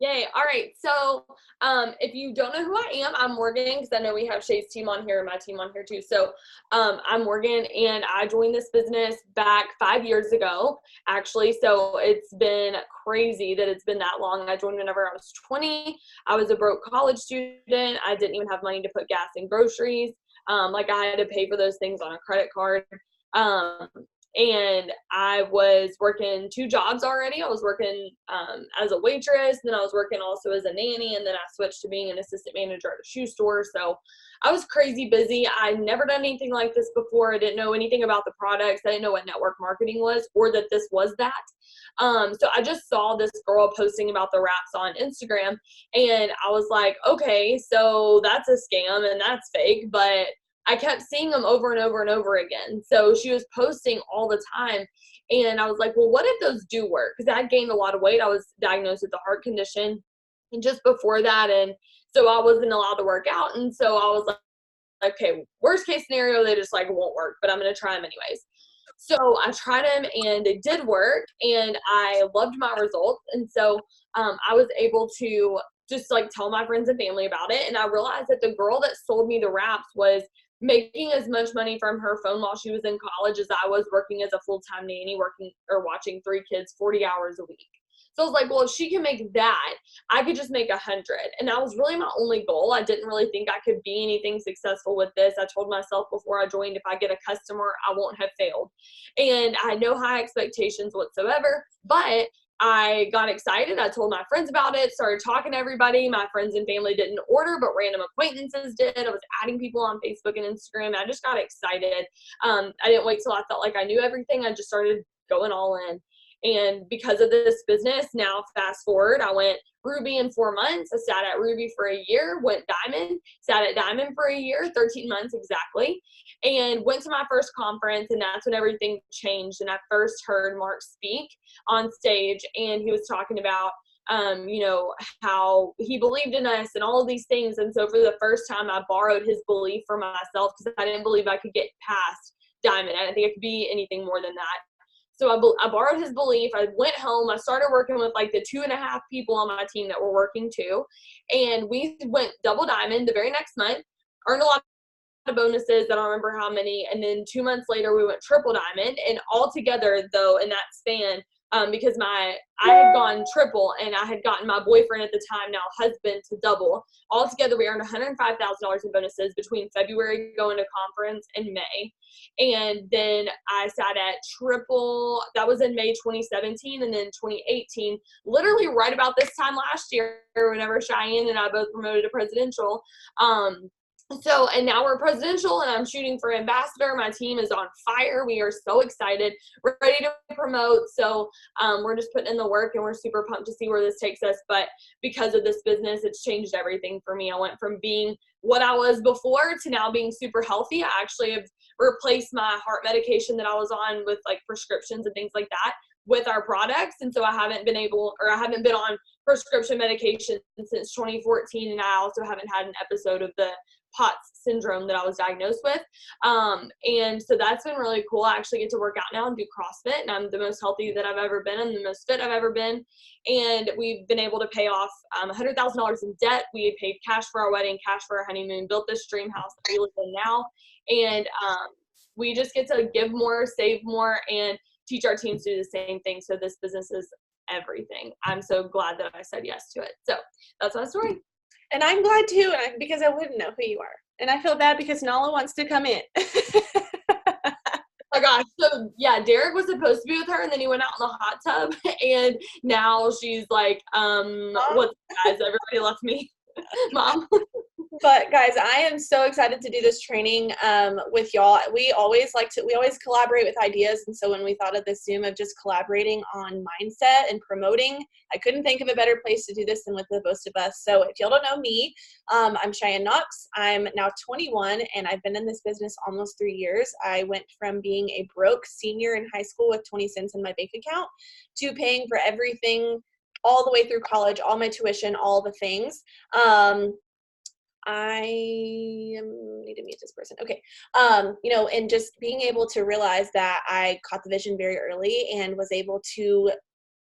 Yay. All right. So, if you don't know who I am, I'm Morgan because I know we have Shay's team on here and my team on here too. So, I'm Morgan and I joined this business back 5 years ago, actually. So, it's been crazy that it's been that long. I joined whenever I was 20. I was a broke college student. I didn't even have money to put gas in groceries. Like, I had to pay for those things on a credit card. Um, and I was working two jobs already. I was working as a waitress, and then I was working also as a nanny, and then I switched to being an assistant manager at a shoe store. So I was crazy busy. I'd never done anything like this before. I didn't know anything about the products. I didn't know what network marketing was or that this was that. So I just saw this girl posting about the wraps on Instagram, and I was like, okay, so that's a scam and that's fake, but I kept seeing them over and over and over again. So she was posting all the time. And I was like, well, what if those do work? Because I had gained a lot of weight. I was diagnosed with a heart condition and just before that. And so I wasn't allowed to work out. And so I was like, okay, worst case scenario, they just like won't work, but I'm going to try them anyways. So I tried them and it did work and I loved my results. And so I was able to just like tell my friends and family about it. And I realized that the girl that sold me the wraps was making as much money from her phone while she was in college as I was working as a full-time nanny, working or watching three kids 40 hours a week. So I was like, well, if she can make that, I could just make 100. And that was really my only goal. I didn't really think I could be anything successful with this. I told myself before I joined, if I get a customer, I won't have failed. And I had no high expectations whatsoever, but I got excited. I told my friends about it, started talking to everybody. My friends and family didn't order, but random acquaintances did. I was adding people on Facebook and Instagram. I just got excited. I didn't wait till I felt like I knew everything. I just started going all in. And because of this business, now fast forward, I went Ruby in 4 months. I sat at Ruby for a year, went Diamond, sat at Diamond for a year, 13 months exactly, and went to my first conference. And that's when everything changed. And I first heard Mark speak on stage, and he was talking about how he believed in us and all of these things. And so for the first time, I borrowed his belief for myself because I didn't believe I could get past Diamond. I didn't think I could be anything more than that. So I borrowed his belief. I went home. I started working with like the 2.5 people on my team that were working too. And we went double diamond the very next month, earned a lot of bonuses. I don't remember how many. And then 2 months later, we went triple diamond. And all together, though, in that span, because I had gone triple and I had gotten my boyfriend at the time, now husband, to double. Altogether, we earned $105,000 in bonuses between February going to conference and May. And then I sat at triple, that was in May 2017. And then 2018, literally right about this time last year, whenever Cheyenne and I both promoted to presidential, and now we're presidential and I'm shooting for ambassador. My team is on fire. We are so excited. We're ready to promote. So we're just putting in the work and we're super pumped to see where this takes us. But because of this business, it's changed everything for me. I went from being what I was before to now being super healthy. I actually have replaced my heart medication that I was on with like prescriptions and things like that with our products. And so I haven't been on prescription medication since 2014. And I also haven't had an episode of the POTS syndrome that I was diagnosed with. And so that's been really cool. I actually get to work out now and do CrossFit, and I'm the most healthy that I've ever been. I'm the most fit I've ever been. And we've been able to pay off $100,000 in debt. We paid cash for our wedding, cash for our honeymoon, built this dream house that we live in now. And we just get to give more, save more, and teach our teams to do the same thing. So this business is everything. I'm so glad that I said yes to it. So that's my story. And I'm glad too, because I wouldn't know who you are. And I feel bad because Nala wants to come in. Oh my gosh. So yeah, Derek was supposed to be with her and then he went out in the hot tub and now she's like, what's guys, everybody left me. Mom. But guys, I am so excited to do this training with y'all. We always collaborate with ideas. And so when we thought of this Zoom of just collaborating on mindset and promoting, I couldn't think of a better place to do this than with the both of us. So if y'all don't know me, I'm Cheyenne Knox. I'm now 21 and I've been in this business almost 3 years. I went from being a broke senior in high school with 20 cents in my bank account to paying for everything all the way through college, all my tuition, all the things. I need to meet this person. Okay. And just being able to realize that I caught the vision very early and was able to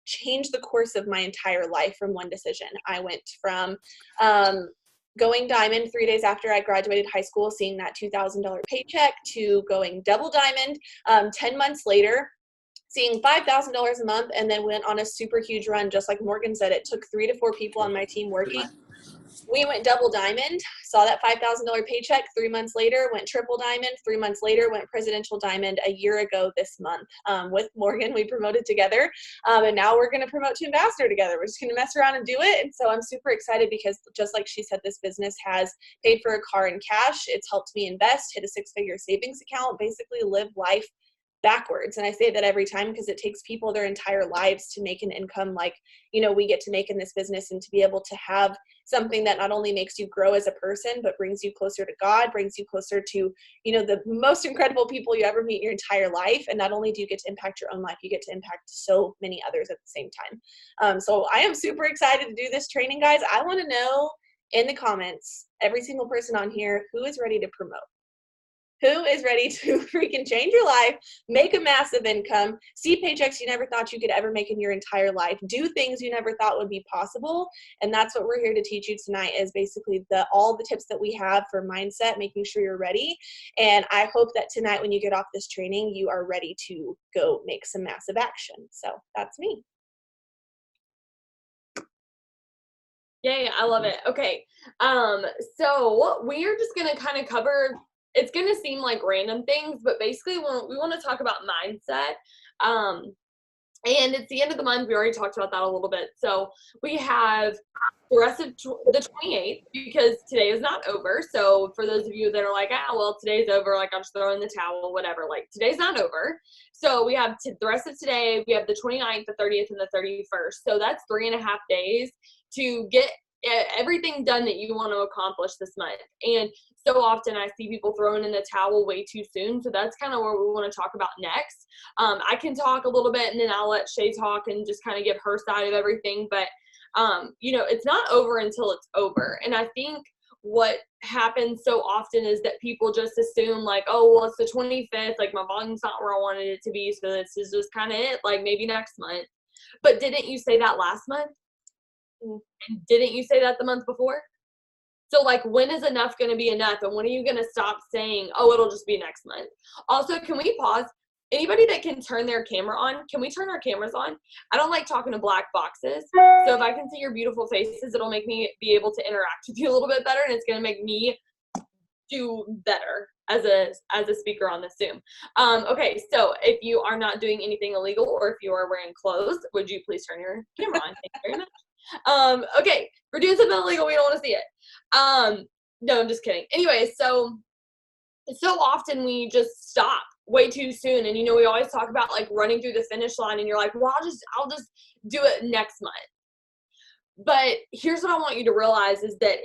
changed the course of my entire life from one decision. I went from going diamond 3 days after I graduated high school, seeing that $2,000 paycheck, to going double diamond 10 months later, seeing $5,000 a month, and then went on a super huge run. Just like Morgan said, it took 3 to 4 people on my team working. We went double diamond, saw that $5,000 paycheck. 3 months later, went triple diamond. 3 months later, went presidential diamond. A year ago this month, with Morgan, we promoted together. And now we're going to promote to ambassador together. We're just going to mess around and do it. And so I'm super excited because, just like she said, this business has paid for a car in cash. It's helped me invest, hit a 6-figure savings account, basically live life backwards. And I say that every time because it takes people their entire lives to make an income like, we get to make in this business, and to be able to have something that not only makes you grow as a person, but brings you closer to God, brings you closer to, the most incredible people you ever meet in your entire life. And not only do you get to impact your own life, you get to impact so many others at the same time. So I am super excited to do this training, guys. I want to know in the comments, every single person on here, who is ready to promote? Who is ready to freaking change your life, make a massive income, see paychecks you never thought you could ever make in your entire life, do things you never thought would be possible? And that's what we're here to teach you tonight, is basically all the tips that we have for mindset, making sure you're ready. And I hope that tonight when you get off this training, you are ready to go make some massive action. So that's me. Yay, I love it. Okay. So we're just going to kind of cover, it's going to seem like random things, but basically we want to talk about mindset. And it's the end of the month. We already talked about that a little bit. So we have the rest of the 28th, because today is not over. So for those of you that are like, well, today's over, like I'm just throwing the towel, whatever, like today's not over. So we have the rest of today. We have the 29th, the 30th, and the 31st. So that's 3.5 days to get everything done that you want to accomplish this month. And so often I see people throwing in the towel way too soon. So that's kind of where we want to talk about next. I can talk a little bit, and then I'll let Shay talk and just kind of give her side of everything. But, it's not over until it's over. And I think what happens so often is that people just assume like, oh, well, it's the 25th. Like my volume's not where I wanted it to be. So this is just kind of it. Like maybe next month. But didn't you say that last month? And didn't you say that the month before? So like, when is enough going to be enough? And when are you going to stop saying, oh, it'll just be next month? Also, can we pause? Anybody that can turn their camera on, can we turn our cameras on? I don't like talking to black boxes. So if I can see your beautiful faces, it'll make me be able to interact with you a little bit better. And it's going to make me do better as a speaker on this Zoom. Okay, so if you are not doing anything illegal, or if you are wearing clothes, would you please turn your camera on? Thank you very much. Okay, we're doing something illegal. We don't want to see it. No, I'm just kidding. Anyway, so often we just stop way too soon. And, we always talk about like running through the finish line, and you're like, well, I'll just do it next month. But here's what I want you to realize is that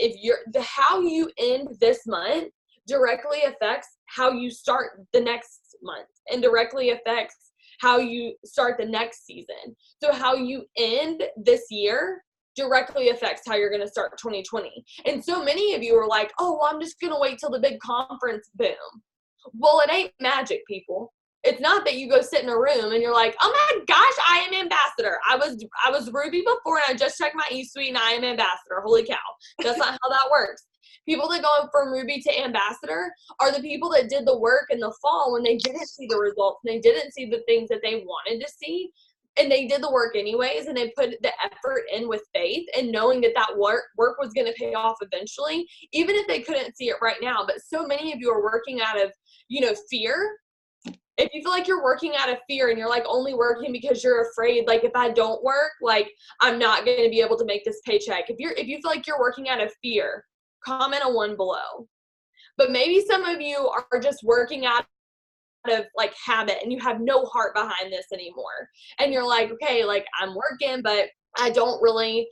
how you end this month directly affects how you start the next month, and directly affects how you start the next season. So how you end this year directly affects how you're going to start 2020. And so many of you are like, oh, well, I'm just going to wait till the big conference boom. Well, it ain't magic, people. It's not that you go sit in a room and you're like, oh my gosh, I am ambassador. I was Ruby before, and I just checked my eSuite and I am ambassador. Holy cow. That's not how that works. People that go from Ruby to ambassador are the people that did the work in the fall when they didn't see the results, and they didn't see the things that they wanted to see. And they did the work anyways, and they put the effort in with faith, and knowing that work was going to pay off eventually, even if they couldn't see it right now. But so many of you are working out of, fear. If you feel like you're working out of fear, and you're like only working because you're afraid, like if I don't work, like I'm not going to be able to make this paycheck. If you feel like you're working out of fear, comment a 1 below. But maybe some of you are just working out of like habit, and you have no heart behind this anymore. And you're like, okay, like I'm working, but I don't really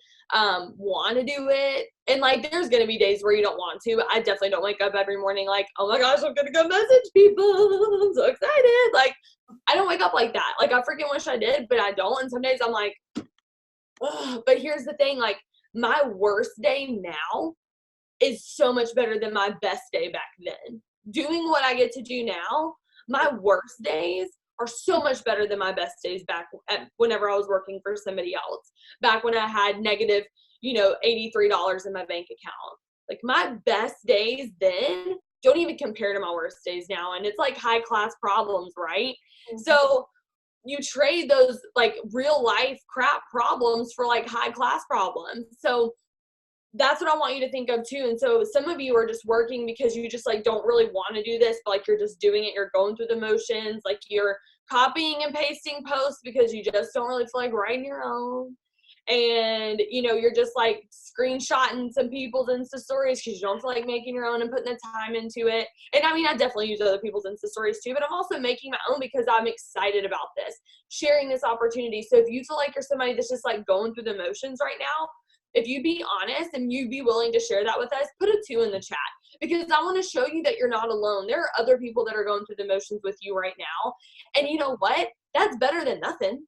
want to do it. And like, there's going to be days where you don't want to. I definitely don't wake up every morning like, oh my gosh, I'm going to go message people. I'm so excited. Like, I don't wake up like that. Like, I freaking wish I did, but I don't. And some days I'm like, ugh. But here's the thing, like my worst day now is so much better than my best day back then. Doing what I get to do now, my worst days are so much better than my best days back whenever I was working for somebody else, back when I had negative, $83 in my bank account. Like, my best days then don't even compare to my worst days now. And it's like high class problems, right? Mm-hmm. So you trade those like real life crap problems for like high class problems. So that's what I want you to think of too. And so some of you are just working because you just like don't really want to do this, but like you're just doing it. You're going through the motions. Like, you're copying and pasting posts because you just don't really feel like writing your own. And, you're just like screenshotting some people's Insta stories because you don't feel like making your own and putting the time into it. And I mean, I definitely use other people's Insta stories too, but I'm also making my own because I'm excited about this, sharing this opportunity. So if you feel like you're somebody that's just like going through the motions right now, if you'd be honest and you'd be willing to share that with us, put a 2 in the chat, because I want to show you that you're not alone. There are other people that are going through the motions with you right now. And you know what? That's better than nothing.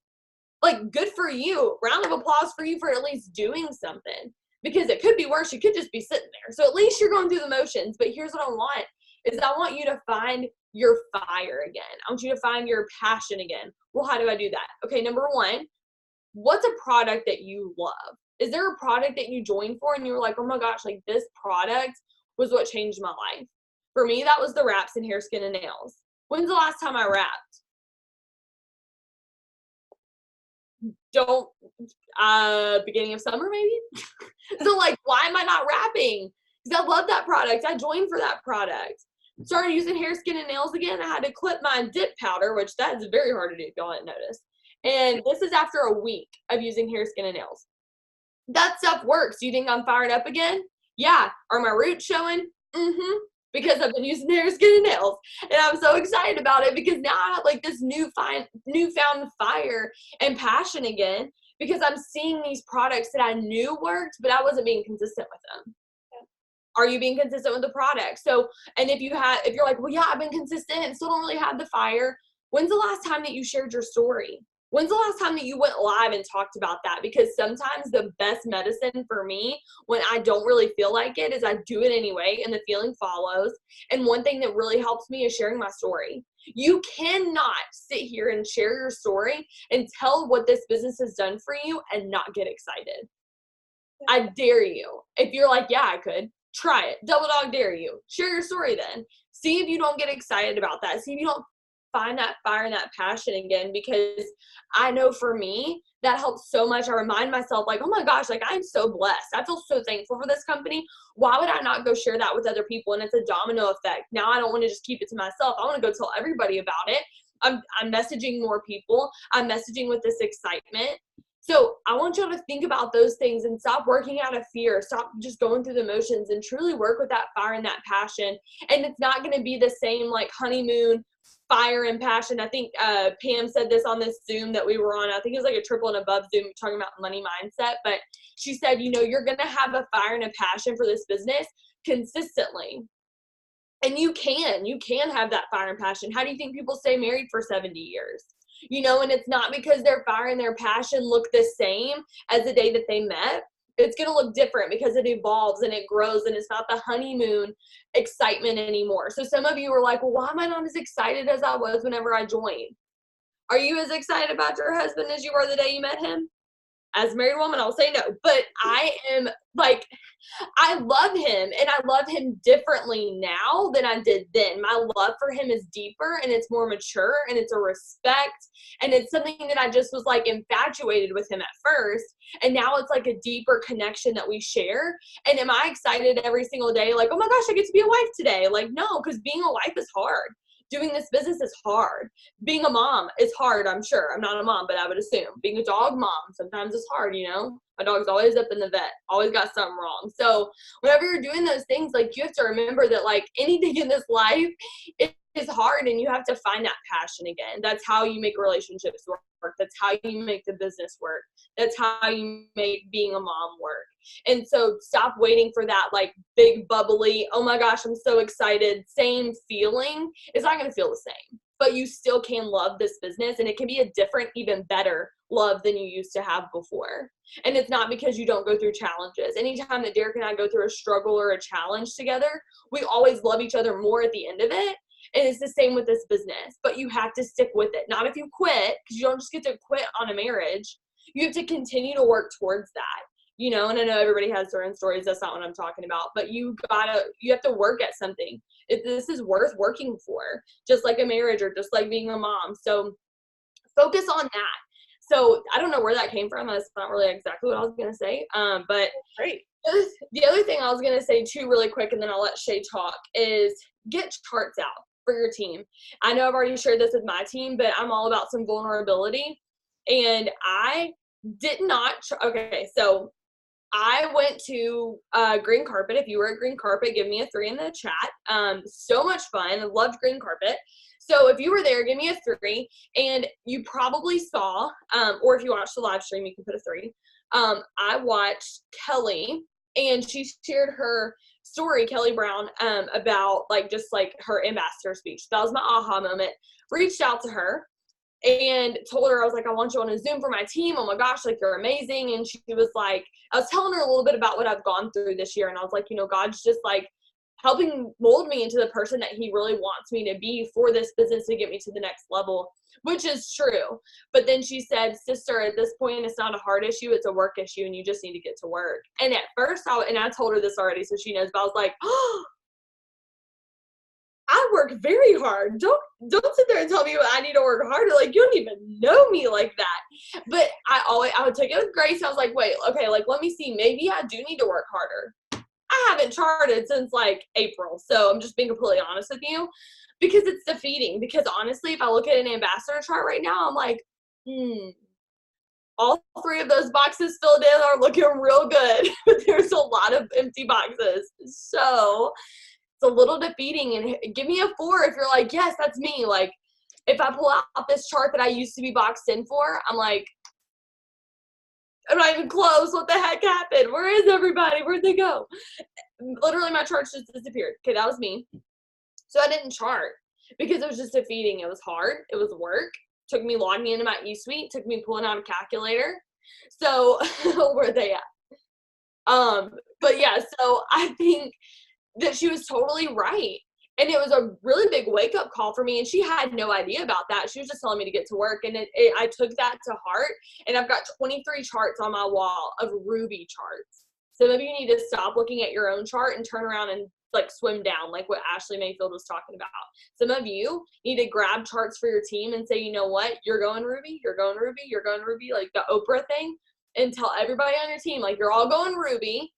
Like, good for you. Round of applause for you for at least doing something, because it could be worse. You could just be sitting there. So at least you're going through the motions. But here's what I want you to find your fire again. I want you to find your passion again. Well, how do I do that? Okay, number 1, what's a product that you love? Is there a product that you joined for and you were like, oh my gosh, like this product was what changed my life? For me, that was the wraps in hair, skin, and nails. When's the last time I wrapped? Beginning of summer maybe? So like, why am I not wrapping? Because I love that product. I joined for that product. Started using hair, skin, and nails again. I had to clip my dip powder, which that is very hard to do if y'all didn't notice. And this is after a week of using hair, skin, and nails. That stuff works. Do you think I'm fired up again? Yeah. Are my roots showing? Mm-hmm. Because I've been using hair, skin, and nails. And I'm so excited about it because now I have like this newfound fire and passion again, because I'm seeing these products that I knew worked, but I wasn't being consistent with them. Yeah. Are you being consistent with the product? So, and if you're like, well, yeah, I've been consistent and still don't really have the fire. When's the last time that you shared your story? When's the last time that you went live and talked about that? Because sometimes the best medicine for me when I don't really feel like it is I do it anyway and the feeling follows. And one thing that really helps me is sharing my story. You cannot sit here and share your story and tell what this business has done for you and not get excited. I dare you. If you're like, yeah, I could, try it. Double dog dare you. Share your story then. See if you don't get excited about that. See if you don't find that fire and that passion again, because I know for me, that helps so much. I remind myself like, oh my gosh, like I'm so blessed. I feel so thankful for this company. Why would I not go share that with other people? And it's a domino effect. Now I don't want to just keep it to myself. I want to go tell everybody about it. I'm messaging more people. I'm messaging with this excitement. So I want y'all to think about those things and stop working out of fear. Stop just going through the motions and truly work with that fire and that passion. And it's not going to be the same like honeymoon fire and passion. I think Pam said this on this Zoom that we were on. I think it was like a triple and above Zoom talking about money mindset. But she said, you're going to have a fire and a passion for this business consistently. And you can have that fire and passion. How do you think people stay married for 70 years? And it's not because their fire and their passion look the same as the day that they met. It's going to look different because it evolves and it grows, and it's not the honeymoon excitement anymore. So some of you are like, well, why am I not as excited as I was whenever I joined? Are you as excited about your husband as you were the day you met him? As a married woman, I'll say no. But I am like, I love him, and I love him differently now than I did then. My love for him is deeper, and it's more mature, and it's a respect, and it's something that I just was like infatuated with him at first, and now it's like a deeper connection that we share. And am I excited every single day? Like, oh my gosh, I get to be a wife today. Like, no, because being a wife is hard. Doing this business is hard. Being a mom is hard, I'm sure. I'm not a mom, but I would assume. Being a dog mom sometimes is hard, My dog's always up in the vet, always got something wrong. So whenever you're doing those things, like, you have to remember that, like, anything in this life is hard, and you have to find that passion again. That's how you make relationships work. That's how you make the business work. That's how you make being a mom work. And so stop waiting for that like big bubbly, oh my gosh, I'm so excited, same feeling. It's not going to feel the same, but you still can love this business, and it can be a different, even better love than you used to have before. And it's not because you don't go through challenges. Anytime that Derek and I go through a struggle or a challenge together, we always love each other more at the end of it. And it's the same with this business, but you have to stick with it. Not if you quit, because you don't just get to quit on a marriage. You have to continue to work towards that, you know, and I know everybody has their own stories. That's not what I'm talking about, but you have to work at something. If this is worth working for, just like a marriage or just like being a mom. So focus on that. So I don't know where that came from. That's not really exactly what I was going to say. But Great. The other thing I was going to say too, really quick, and then I'll let Shay talk, is get charts out for your team. I know I've already shared this with my team, but I'm all about some vulnerability. And I did not, okay, so I went to Green Carpet. If you were at Green Carpet, give me a 3 in the chat. So much fun. I loved Green Carpet. So if you were there, give me a 3. And you probably saw, or if you watched the live stream, you can put a 3. I watched Kelly, and she shared her story, Kelly Brown, about like just like her ambassador speech. That was my aha moment. Reached out to her and told her, I was like, I want you on a Zoom for my team. Oh my gosh, like, you're amazing. And she was like, I was telling her a little bit about what I've gone through this year. And I was like, you know, God's just like helping mold me into the person that he really wants me to be for this business to get me to the next level, which is true. But then she said, sister, at this point, it's not a heart issue. It's a work issue. And you just need to get to work. And at first I told her this already, so she knows, but I was like, oh, I work very hard. Don't sit there and tell me I need to work harder. Like, you don't even know me like that. But I would take it with grace. I was like, wait, okay, like, let me see. Maybe I do need to work harder. I haven't charted since like April. So I'm just being completely honest with you, because it's defeating. Because honestly, if I look at an ambassador chart right now, I'm like, all 3 of those boxes filled in are looking real good. But there's a lot of empty boxes. So it's a little defeating. And give me a 4 if you're like, yes, that's me. Like, if I pull out this chart that I used to be boxed in for, I'm like, I'm not even close. What the heck happened? Where is everybody? Where'd they go? Literally, my charts just disappeared. Okay, that was me. So I didn't chart because it was just defeating. It was hard. It was work. Took me logging into my eSuite. Took me pulling out a calculator. So where are they at? But yeah, so I think that she was totally right. And it was a really big wake-up call for me, and she had no idea about that. She was just telling me to get to work, and I took that to heart, and I've got 23 charts on my wall of Ruby charts. So maybe you need to stop looking at your own chart and turn around and like swim down, like what Ashley Mayfield was talking about. Some of you need to grab charts for your team and say, you know what, you're going Ruby, you're going Ruby, you're going Ruby, like the Oprah thing, and tell everybody on your team, like, you're all going Ruby.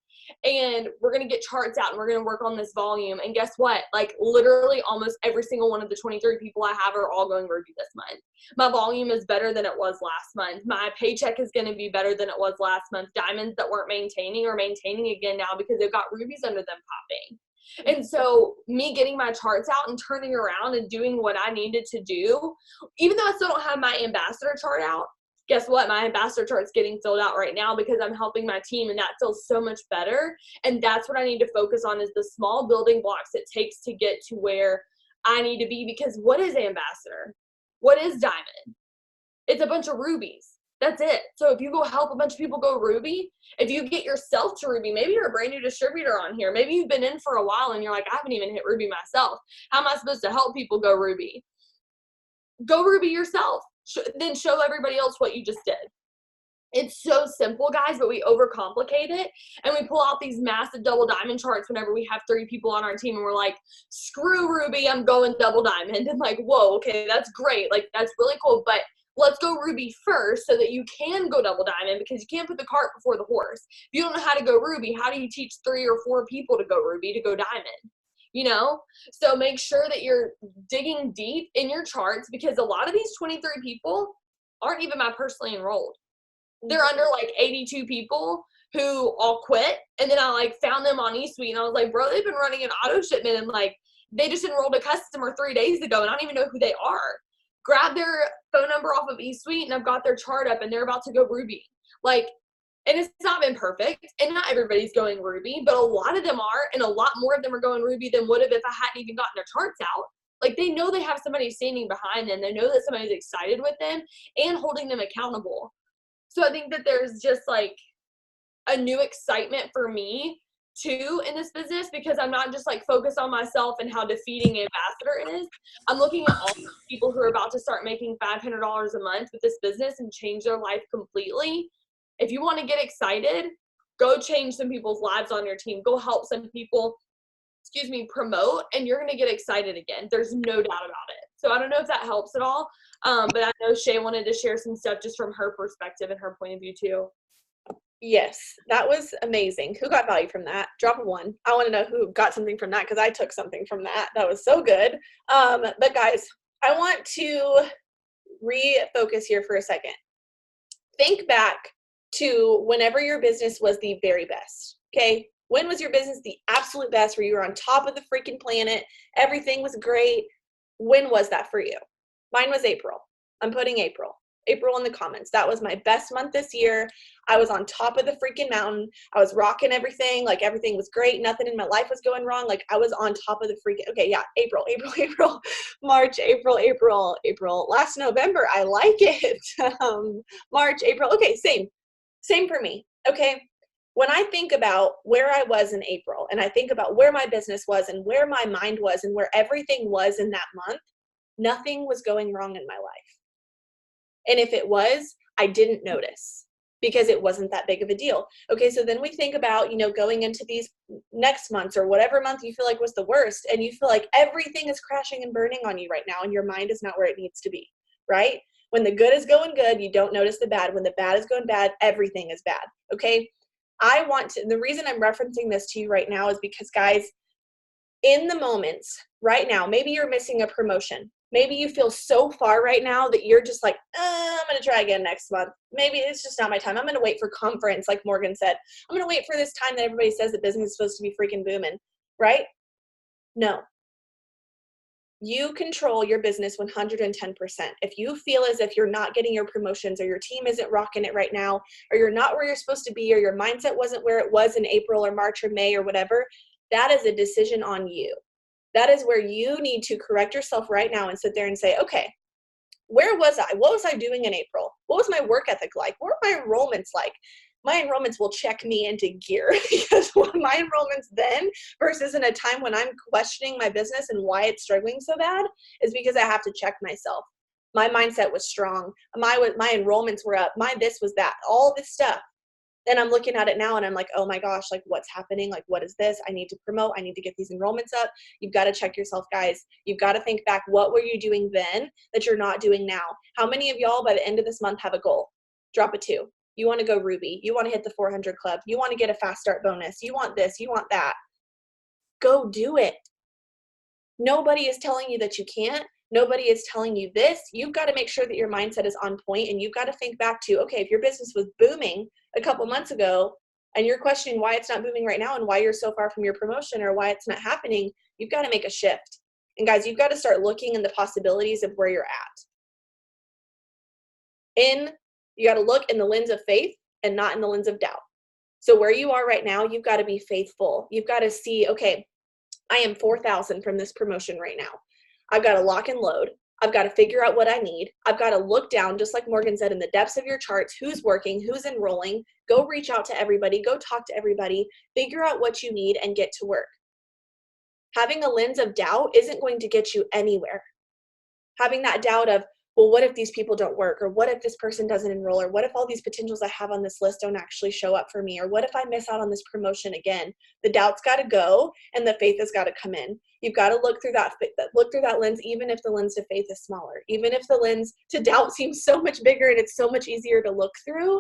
And we're going to get charts out and we're going to work on this volume. And guess what? Like, literally almost every single one of the 23 people I have are all going Ruby this month. My volume is better than it was last month. My paycheck is going to be better than it was last month. Diamonds that weren't maintaining are maintaining again now because they've got rubies under them popping. And so me getting my charts out and turning around and doing what I needed to do, even though I still don't have my ambassador chart out, guess what? My ambassador chart's getting filled out right now because I'm helping my team, and that feels so much better. And that's what I need to focus on, is the small building blocks it takes to get to where I need to be. Because what is ambassador? What is diamond? It's a bunch of rubies. That's it. So if you go help a bunch of people go Ruby, if you get yourself to Ruby, maybe you're a brand new distributor on here. Maybe you've been in for a while and you're like, I haven't even hit Ruby myself. How am I supposed to help people go Ruby? Go Ruby yourself. Then show everybody else what you just did. It's so simple, guys, but we overcomplicate it, and we pull out these massive double diamond charts whenever we have 3 people on our team, and we're like, screw Ruby, I'm going double diamond. And like, whoa, okay, that's great. Like, that's really cool, but let's go Ruby first so that you can go double diamond, because you can't put the cart before the horse. If you don't know how to go Ruby, how do you teach 3 or 4 people to go Ruby to go diamond? You know? So make sure that you're digging deep in your charts, because a lot of these 23 people aren't even my personally enrolled. They're under like 82 people who all quit. And then I like found them on eSuite, and I was like, bro, they've been running an auto shipment, and like they just enrolled a customer 3 days ago and I don't even know who they are. Grab their phone number off of eSuite, and I've got their chart up, and they're about to go Ruby. Like, and it's not been perfect, and not everybody's going Ruby, but a lot of them are, and a lot more of them are going Ruby than would have if I hadn't even gotten their charts out. Like, they know they have somebody standing behind them. They know that somebody's excited with them and holding them accountable. So I think that there's just like a new excitement for me too in this business, because I'm not just like focused on myself and how defeating an ambassador is. I'm looking at all the people who are about to start making $500 a month with this business and change their life completely. If you want to get excited, go change some people's lives on your team. Go help some people, promote, and you're going to get excited again. There's no doubt about it. So I don't know if that helps at all. But I know Shay wanted to share some stuff just from her perspective and her point of view too. Yes, that was amazing. Who got value from that? Drop a one. I want to know who got something from that, because I took something from that. That was so good. But guys, I want to refocus here for a second. Think back to whenever your business was the very best. Okay. When was your business the absolute best, where you were on top of the freaking planet? Everything was great. When was that for you? Mine was April. I'm putting April in the comments. That was my best month this year. I was on top of the freaking mountain. I was rocking everything. Like, everything was great. Nothing in my life was going wrong. Like, I was on top of the freaking, okay, yeah, April, March, April. Last November, I like it. March, April. Okay, same for me. Okay. When I think about where I was in April, and I think about where my business was and where my mind was and where everything was in that month, nothing was going wrong in my life. And if it was, I didn't notice, because it wasn't that big of a deal. Okay, so then we think about, going into these next months, or whatever month you feel like was the worst, and you feel like everything is crashing and burning on you right now, and your mind is not where it needs to be, right? When the good is going good, you don't notice the bad. When the bad is going bad, everything is bad, okay? The reason I'm referencing this to you right now is because, guys, in the moments right now, maybe you're missing a promotion. Maybe you feel so far right now that you're just like, I'm going to try again next month. Maybe it's just not my time. I'm going to wait for conference, like Morgan said. I'm going to wait for this time that everybody says that business is supposed to be freaking booming, right? No. You control your business 110%. If you feel as if you're not getting your promotions, or your team isn't rocking it right now, or you're not where you're supposed to be, or your mindset wasn't where it was in April or March or May or whatever, that is a decision on you. That is where you need to correct yourself right now and sit there and say, okay, where was I? What was I doing in April? What was my work ethic like? What were my enrollments like? My enrollments will check me into gear, because my enrollments then versus in a time when I'm questioning my business and why it's struggling so bad is because I have to check myself. My mindset was strong. My enrollments were up. My this was that. All this stuff. Then I'm looking at it now and I'm like, oh my gosh, like, what's happening? Like, what is this? I need to promote. I need to get these enrollments up. You've got to check yourself, guys. You've got to think back. What were you doing then that you're not doing now? How many of y'all by the end of this month have a goal? Drop a 2. You want to go Ruby. You want to hit the 400 club. You want to get a fast start bonus. You want this. You want that. Go do it. Nobody is telling you that you can't. Nobody is telling you this. You've got to make sure that your mindset is on point, and you've got to think back to, okay, if your business was booming a couple months ago and you're questioning why it's not booming right now and why you're so far from your promotion or why it's not happening, you've got to make a shift. And guys, you've got to start looking in the possibilities of where you're at. You got to look in the lens of faith and not in the lens of doubt. So where you are right now, you've got to be faithful. You've got to see, okay, I am 4,000 from this promotion right now. I've got to lock and load. I've got to figure out what I need. I've got to look down, just like Morgan said, in the depths of your charts, who's working, who's enrolling, go reach out to everybody, go talk to everybody, figure out what you need and get to work. Having a lens of doubt isn't going to get you anywhere. Having that doubt of, well, what if these people don't work? Or what if this person doesn't enroll? Or what if all these potentials I have on this list don't actually show up for me? Or what if I miss out on this promotion again? The doubt's got to go and the faith has got to come in. You've got to look through that lens, even if the lens to faith is smaller. Even if the lens to doubt seems so much bigger and it's so much easier to look through,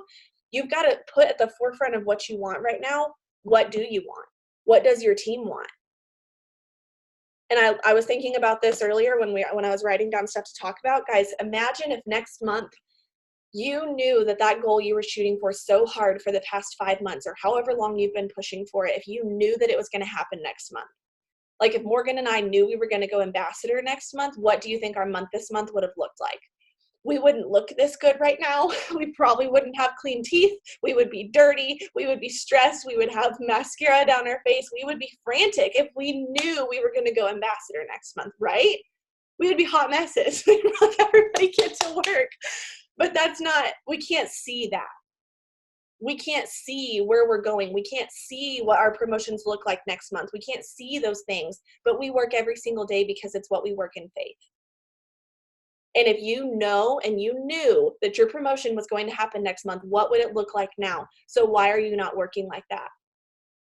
you've got to put at the forefront of what you want right now. What do you want? What does your team want? And I was thinking about this earlier when I was writing down stuff to talk about. Guys, imagine if next month you knew that goal you were shooting for so hard for the past 5 months, or however long you've been pushing for it, if you knew that it was going to happen next month. Like, if Morgan and I knew we were going to go ambassador next month, what do you think our month this month would have looked like? We wouldn't look this good right now. We probably wouldn't have clean teeth. We would be dirty. We would be stressed. We would have mascara down our face. We would be frantic if we knew we were going to go ambassador next month, right? We would be hot messes. We'd like everybody get to work. But we can't see that. we can't see where we're going. We can't see what our promotions look like next month. We can't see those things, but we work every single day because it's what we work in faith. And if you know and you knew that your promotion was going to happen next month, what would it look like now? So why are you not working like that?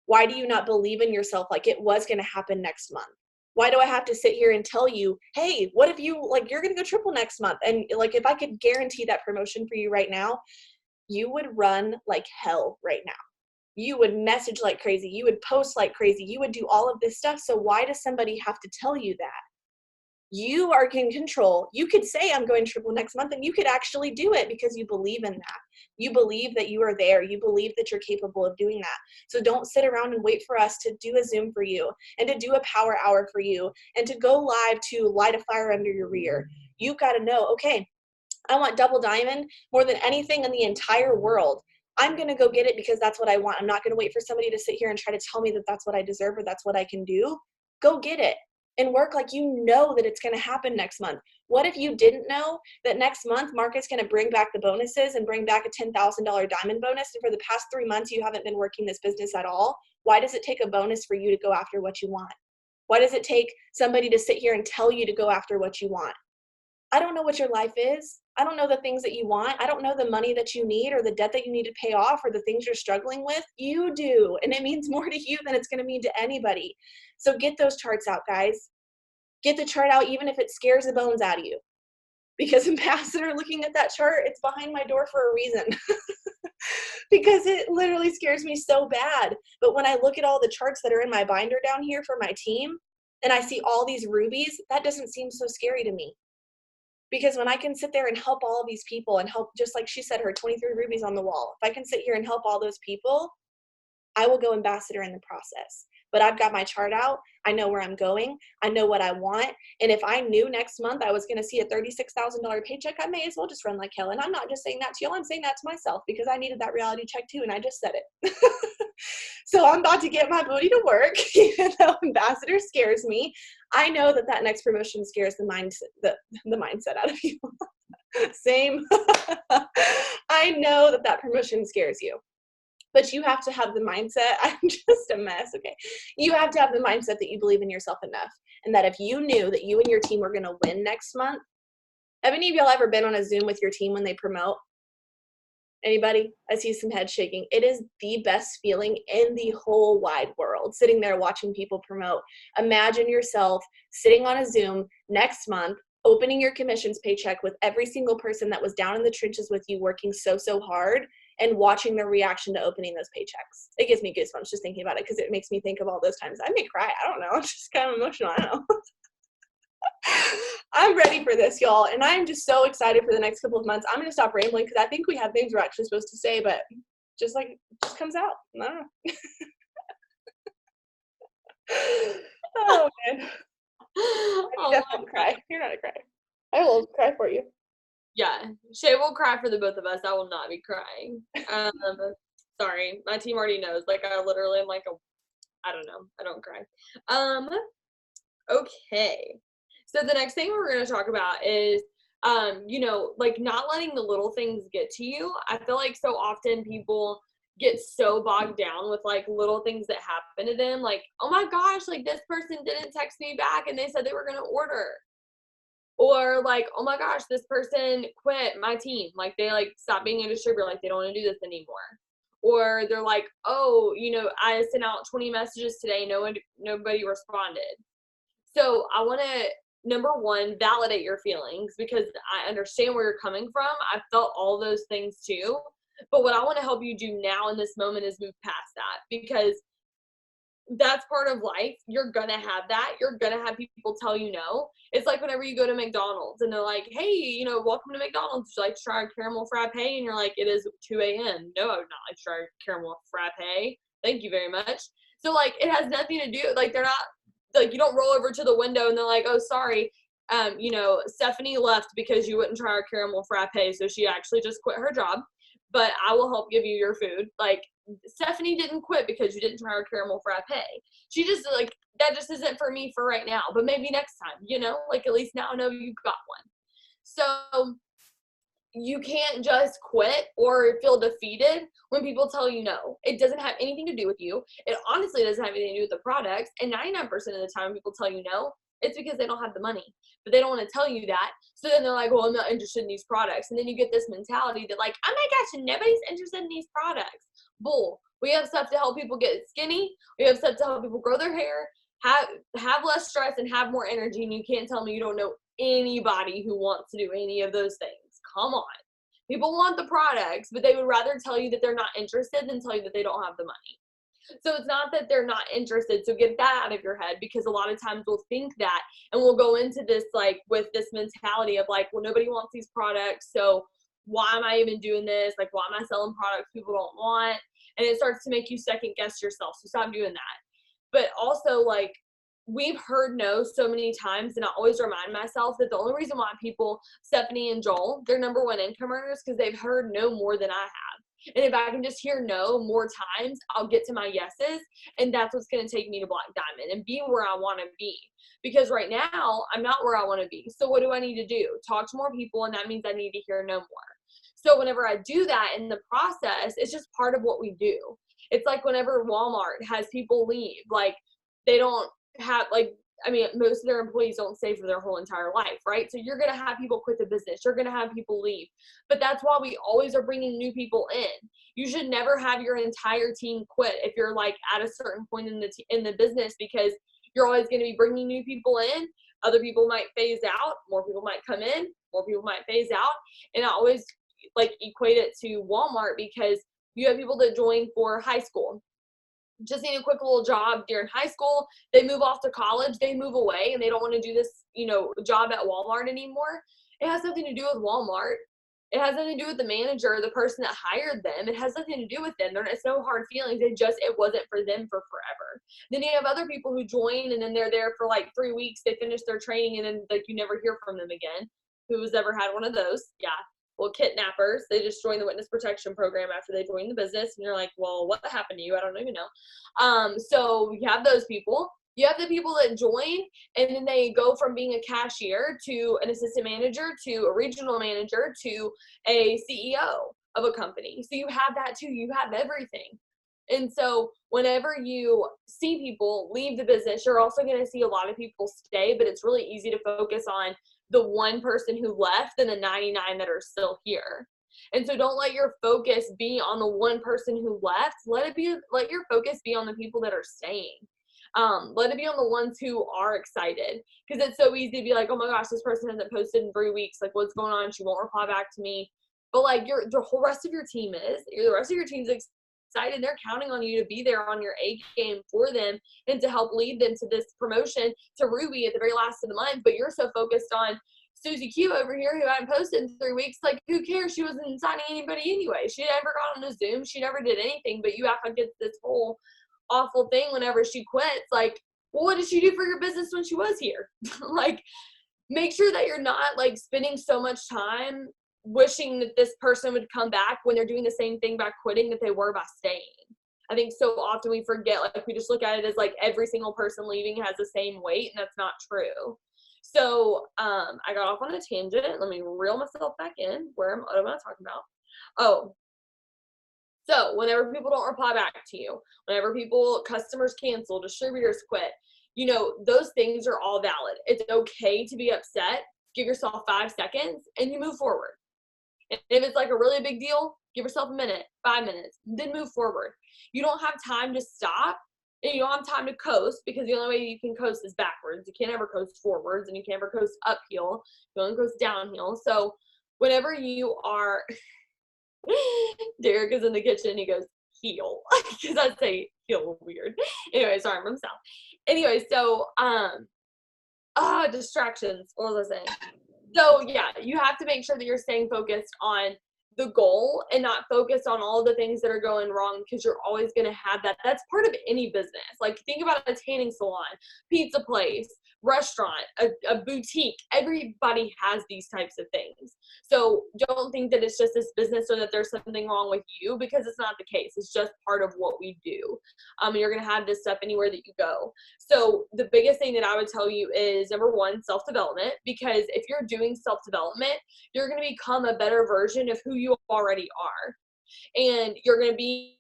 Why do you not believe in yourself like it was going to happen next month? Why do I have to sit here and tell you, hey, what if you, like, you're going to go triple next month? And like, if I could guarantee that promotion for you right now, you would run like hell right now. You would message like crazy. You would post like crazy. You would do all of this stuff. So why does somebody have to tell you that? You are in control. You could say, I'm going triple next month, and you could actually do it because you believe in that. You believe that you are there. You believe that you're capable of doing that. So don't sit around and wait for us to do a Zoom for you and to do a power hour for you and to go live to light a fire under your rear. You've got to know, okay, I want double diamond more than anything in the entire world. I'm going to go get it because that's what I want. I'm not going to wait for somebody to sit here and try to tell me that that's what I deserve or that's what I can do. Go get it and work like you know that it's going to happen next month. What if you didn't know that next month Market's going to bring back the bonuses and bring back a $10,000 diamond bonus, and for the past 3 months you haven't been working this business at all? Why does it take a bonus for you to go after what you want? Why does it take somebody to sit here and tell you to go after what you want? I don't know what your life is. I don't know the things that you want. I don't know the money that you need or the debt that you need to pay off or the things you're struggling with. You do. And it means more to you than it's going to mean to anybody. So get those charts out, guys. Get the chart out even if it scares the bones out of you. Because Ambassador, looking at that chart, it's behind my door for a reason. Because it literally scares me so bad. But when I look at all the charts that are in my binder down here for my team, and I see all these rubies, that doesn't seem so scary to me. Because when I can sit there and help all of these people and help, just like she said, her 23 rubies on the wall, if I can sit here and help all those people, I will go ambassador in the process. But I've got my chart out. I know where I'm going. I know what I want. And if I knew next month I was going to see a $36,000 paycheck, I may as well just run like hell. And I'm not just saying that to y'all. I'm saying that to myself because I needed that reality check too. And I just said it. So I'm about to get my booty to work, even though ambassador scares me. I know that that next promotion scares the mindset out of you. Same. I know that that promotion scares you. But you have to have the mindset. I'm just a mess. Okay. You have to have the mindset that you believe in yourself enough. And that if you knew that you and your team were going to win next month, have any of y'all ever been on a Zoom with your team when they promote? Anybody? I see some head shaking. It is the best feeling in the whole wide world, sitting there watching people promote. Imagine yourself sitting on a Zoom next month, opening your commissions paycheck with every single person that was down in the trenches with you working so hard, and watching their reaction to opening those paychecks. It gives me goosebumps just thinking about it because it makes me think of all those times. I may cry. I don't know. I'm just kind of emotional. I don't know. I'm ready for this, y'all. And I'm just so excited for the next couple of months. I'm going to stop rambling because I think we have things we're actually supposed to say, but just comes out. I don't know. Oh, man. I definitely cry. You're not a crier. I will cry for you. Yeah, Shay will cry for the both of us. I will not be crying. Sorry, my team already knows. Like, I literally am like I don't know. I don't cry. Okay. So the next thing we're going to talk about is, like not letting the little things get to you. I feel like so often people get so bogged down with like little things that happen to them. Like, oh my gosh, like this person didn't text me back and they said they were going to order. Or like, oh my gosh, this person quit my team. Like they like stopped being a distributor. Like they don't want to do this anymore. Or they're like, oh, I sent out 20 messages today. Nobody responded. So I want to, number one, validate your feelings because I understand where you're coming from. I felt all those things too. But what I want to help you do now in this moment is move past that because that's part of life. You're going to have that. You're going to have people tell you no. It's like whenever you go to McDonald's and they're like, hey, welcome to McDonald's. Would you like to try a caramel frappe? And you're like, it is 2 a.m. No, I would not like to try a caramel frappe. Thank you very much. So like, it has nothing to do, like they're not, like you don't roll over to the window and they're like, oh, sorry. Stephanie left because you wouldn't try our caramel frappe. So she actually just quit her job, but I will help give you your food. Like, Stephanie didn't quit because you didn't try her caramel frappe. She just like, that just isn't for me for right now, but maybe next time, like at least now I know you've got one. So you can't just quit or feel defeated when people tell you no. It doesn't have anything to do with you. It honestly doesn't have anything to do with the products. And 99% of the time people tell you no, it's because they don't have the money. But they don't want to tell you that. So then they're like, well, I'm not interested in these products. And then you get this mentality that like, oh my gosh, nobody's interested in these products. Bull. We have stuff to help people get skinny. We have stuff to help people grow their hair, have less stress, and have more energy. And you can't tell me you don't know anybody who wants to do any of those things. Come on. People want the products, but they would rather tell you that they're not interested than tell you that they don't have the money. So it's not that they're not interested. So get that out of your head, because a lot of times we'll think that and we'll go into this like with this mentality of like, well, nobody wants these products. So why am I even doing this? Like, why am I selling products people don't want? And it starts to make you second guess yourself. So stop doing that. But also, like, we've heard no so many times, and I always remind myself that the only reason why people, Stephanie and Joel, they're number one income earners, because they've heard no more than I have. And if I can just hear no more times, I'll get to my yeses, and that's what's going to take me to Black Diamond and be where I want to be. Because right now, I'm not where I want to be. So what do I need to do? Talk to more people, and that means I need to hear no more. So whenever I do that in the process, it's just part of what we do. It's like whenever Walmart has people leave, like they don't have, like, I mean, most of their employees don't stay for their whole entire life, right? So you're going to have people quit the business. You're going to have people leave. But that's why we always are bringing new people in. You should never have your entire team quit if you're like at a certain point in the business, because you're always going to be bringing new people in. Other people might phase out. More people might come in. More people might phase out. And I always like equate it to Walmart, because you have people that join for high school, just need a quick little job during high school. They move off to college, they move away, and they don't want to do this, job at Walmart anymore. It has nothing to do with Walmart. It has nothing to do with the manager, the person that hired them. It has nothing to do with them. It's no hard feelings. It wasn't for them for forever. Then you have other people who join, and then they're there for like 3 weeks. They finish their training, and then like you never hear from them again. Who's ever had one of those? Yeah. Well, kidnappers, they just joined the witness protection program after they joined the business. And you're like, well, what happened to you? I don't even know. So you have those people. You have the people that join, and then they go from being a cashier to an assistant manager to a regional manager to a CEO of a company. So you have that too. You have everything. And so whenever you see people leave the business, you're also going to see a lot of people stay, but it's really easy to focus on the one person who left and the 99 that are still here. And so don't let your focus be on the one person who left. Let your focus be on the people that are staying. Let it be on the ones who are excited, because it's so easy to be like, oh my gosh, this person hasn't posted in 3 weeks. Like, what's going on? She won't reply back to me. But like the whole rest of your team the rest of your team's excited. They're counting on you to be there on your A game for them and to help lead them to this promotion to Ruby at the very last of the month. But you're so focused on Susie Q over here who hadn't posted in 3 weeks. Like, who cares? She wasn't signing anybody anyway. She never got on a Zoom. She never did anything. But you act like it's this whole awful thing whenever she quits. Like, well, what did she do for your business when she was here? Like, make sure that you're not like spending so much time wishing that this person would come back when they're doing the same thing by quitting that they were by staying. I think so often we forget, like we just look at it as like every single person leaving has the same weight, and that's not true. So I got off on a tangent. Let me reel myself back in. What am I talking about? Oh, so whenever people don't reply back to you, whenever customers cancel, distributors quit, those things are all valid. It's okay to be upset. Give yourself 5 seconds and you move forward. And if it's like a really big deal, give yourself a minute, 5 minutes, then move forward. You don't have time to stop, and you don't have time to coast, because the only way you can coast is backwards. You can't ever coast forwards, and you can't ever coast uphill. You only coast downhill. So whenever you are, Derek is in the kitchen, he goes, heel, because I say heel weird. Anyway, sorry, I'm from the South. Anyway, so, distractions. What was I saying? So yeah, you have to make sure that you're staying focused on the goal and not focus on all the things that are going wrong, because you're always going to have that. That's part of any business. Like, think about a tanning salon, pizza place, restaurant, a boutique. Everybody has these types of things. So don't think that it's just this business or that there's something wrong with you, because it's not the case. It's just part of what we do. You're going to have this stuff anywhere that you go. So the biggest thing that I would tell you is, number one, self-development, because if you're doing self-development, you're going to become a better version of who you already are. And you're going to be,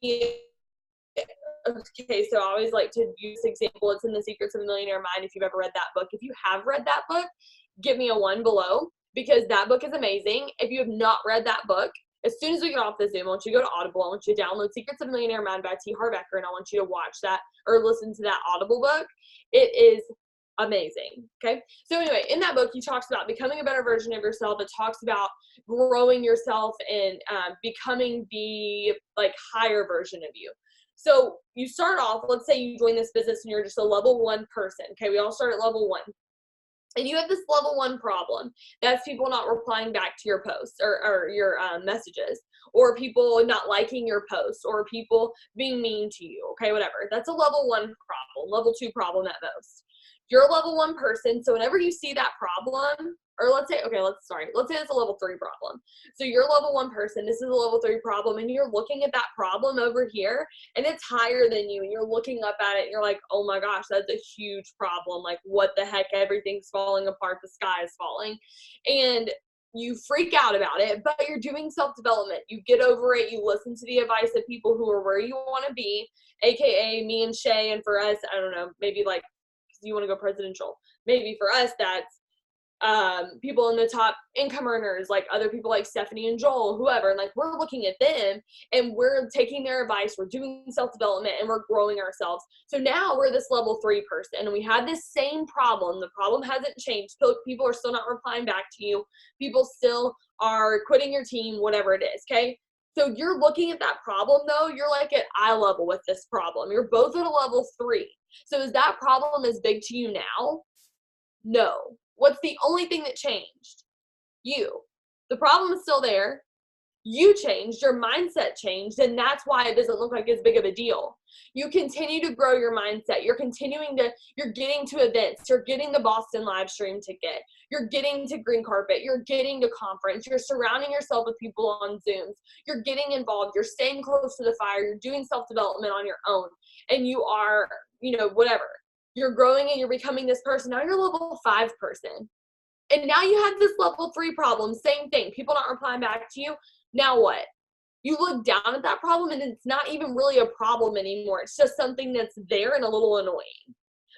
okay, so I always like to use this example. It's in The Secrets of a Millionaire Mind. If you've ever read that book, if you have read that book, give me a 1 below, because that book is amazing. If you have not read that book, as soon as we get off the Zoom, I want you to go to Audible. I want you to download Secrets of a Millionaire Mind by T. Harv Eker, and I want you to watch that or listen to that Audible book. It is amazing. Okay. So anyway, in that book, he talks about becoming a better version of yourself. It talks about growing yourself and becoming the higher version of you. So you start off, let's say you join this business and you're just a level 1 person. Okay. We all start at level 1. And you have this level 1 problem. That's people not replying back to your posts or your messages, or people not liking your posts, or people being mean to you. Okay. Whatever. That's a level 1 problem, level 2 problem at most. You're a level 1 person. So whenever you see that problem, or let's say it's a level 3 problem. So you're a level 1 person. This is a level 3 problem. And you're looking at that problem over here, and it's higher than you. And you're looking up at it and you're like, oh my gosh, that's a huge problem. Like, what the heck? Everything's falling apart. The sky is falling. And you freak out about it, but you're doing self-development. You get over it. You listen to the advice of people who are where you want to be, AKA me and Shay. And for us, I don't know, maybe you want to go presidential. Maybe for us, that's people in the top income earners, like other people like Stephanie and Joel, whoever. And we're looking at them and we're taking their advice. We're doing self-development and we're growing ourselves. So now we're this level 3 person, and we had this same problem. The problem hasn't changed. People are still not replying back to you. People still are quitting your team, whatever it is. Okay. So you're looking at that problem though. You're like at eye level with this problem. You're both at a level 3. So is that problem as big to you now? No. What's the only thing that changed? You. The problem is still there. You changed, your mindset changed, and that's why it doesn't look like as big of a deal. You continue to grow your mindset. You're getting to events. You're getting the Boston live stream ticket. You're getting to green carpet. You're getting to conference. You're surrounding yourself with people on Zooms. You're getting involved. You're staying close to the fire. You're doing self-development on your own. And you are, whatever. You're growing and you're becoming this person. Now you're a level 5 person. And now you have this level 3 problem. Same thing. People not replying back to you. Now what? You look down at that problem and it's not even really a problem anymore. It's just something that's there and a little annoying.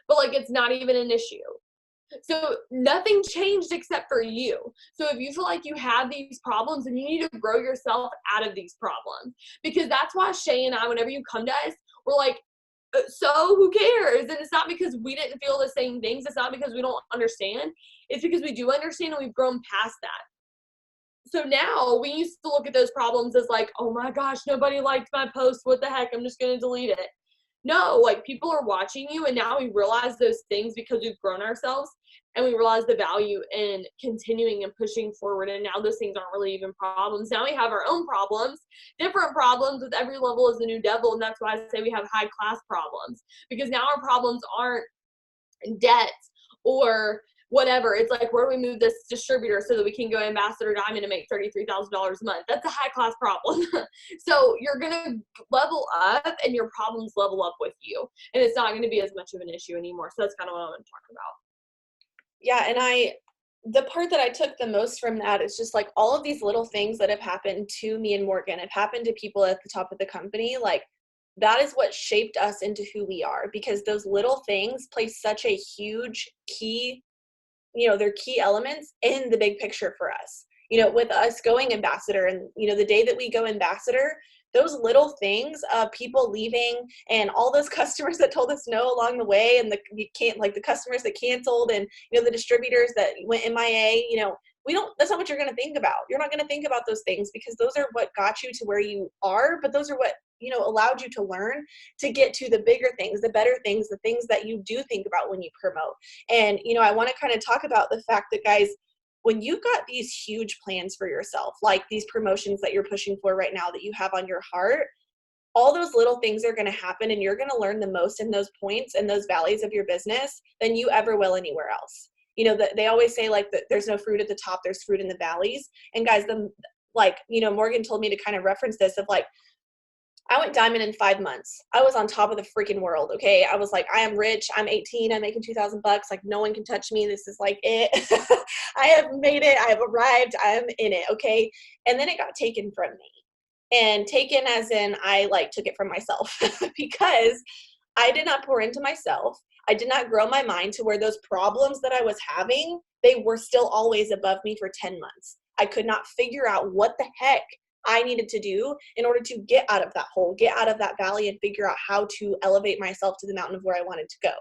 But it's not even an issue. So nothing changed except for you. So if you feel like you have these problems, then you need to grow yourself out of these problems. Because that's why Shay and I, whenever you come to us, we're like, so who cares? And it's not because we didn't feel the same things. It's not because we don't understand. It's because we do understand and we've grown past that. So now we used to look at those problems as oh my gosh, nobody liked my post. What the heck? I'm just going to delete it. No, people are watching you, and now we realize those things because we've grown ourselves, and we realize the value in continuing and pushing forward. And now those things aren't really even problems. Now we have our own problems, different problems. With every level is a new devil. And that's why I say we have high class problems, because now our problems aren't debt or whatever. It's where do we move this distributor so that we can go Ambassador Diamond and make $33,000 a month? That's a high class problem. So you're going to level up and your problems level up with you. And it's not going to be as much of an issue anymore. So that's kind of what I want to talk about. Yeah. And the part that I took the most from that is just all of these little things that have happened to me and Morgan have happened to people at the top of the company. That is what shaped us into who we are, because those little things play such a huge key, they're key elements in the big picture for us. With us going ambassador and, the day that we go ambassador, those little things of people leaving and all those customers that told us no along the way, and the customers that canceled, and, the distributors that went MIA, that's not what you're going to think about. You're not going to think about those things, because those are what got you to where you are, but those are what, allowed you to learn to get to the bigger things, the better things, the things that you do think about when you promote. And, I want to kind of talk about the fact that, guys, when you've got these huge plans for yourself, like these promotions that you're pushing for right now that you have on your heart, all those little things are going to happen, and you're going to learn the most in those points and those valleys of your business than you ever will anywhere else. You know, they always say like that there's no fruit at the top, there's fruit in the valleys. And guys, Morgan told me to kind of reference this of like, I went diamond in 5 months. I was on top of the freaking world. Okay. I was like, I am rich. I'm 18. I'm making $2,000. Like no one can touch me. This is like it. I have made it. I have arrived. I am in it. Okay. And then it got taken from me, and taken as in I like took it from myself because I did not pour into myself. I did not grow my mind to where those problems that I was having, they were still always above me for 10 months. I could not figure out what the heck I needed to do in order to get out of that hole, get out of that valley, and figure out how to elevate myself to the mountain of where I wanted to go.